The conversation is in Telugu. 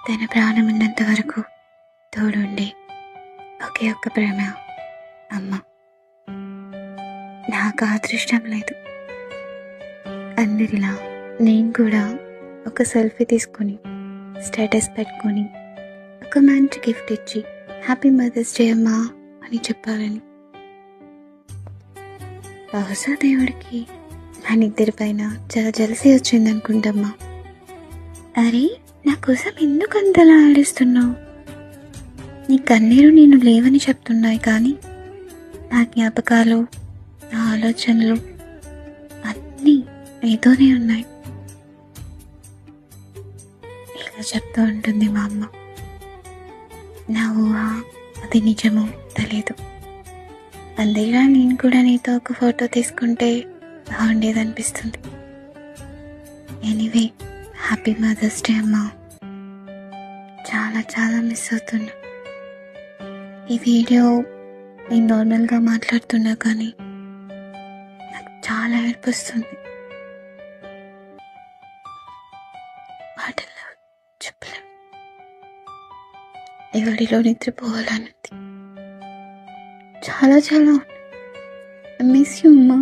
తన ప్రాణం ఉన్నంత వరకు తోడుండే ఒకే ఒక్క ప్రేమ అమ్మ. నాకు అదృష్టం లేదు. అందరిలా నేను కూడా ఒక సెల్ఫీ తీసుకొని స్టేటస్ పెట్టుకొని ఒక మంచి గిఫ్ట్ ఇచ్చి హ్యాపీ మదర్స్ డే అమ్మా అని చెప్పాలని. బహుశా దేవుడికి మన ఇద్దరి పైన చాలా జలసి వచ్చింది అనుకుంటమ్మా. అరే, నా కోసం ఎందుకు అంతలా ఆడిస్తున్నావు? నీ కన్నీరు నేను లేవని చెప్తున్నాయి, కానీ నా జ్ఞాపకాలు, నా ఆలోచనలు అన్నీ నీతోనే ఉన్నాయి. ఇలా చెప్తూ ఉంటుంది మా అమ్మ. నా ఊహ అది నిజమో తెలియదు. అందుకే నేను కూడా నీతో ఒక ఫోటో తీసుకుంటే బాగుండేదనిపిస్తుంది. ఎనీవే, హ్యాపీ మదర్స్ డే అమ్మా. చాలా చాలా మిస్ అవుతున్నా. ఈ వీడియో నేను నార్మల్గా మాట్లాడుతున్నా, కానీ నాకు చాలా ఏడుపు వస్తుంది. మాటల్లో చెప్పలేం. ఎవరిలో నిద్రపోవాలన్నది చాలా చాలా మిస్ యూ అమ్మా.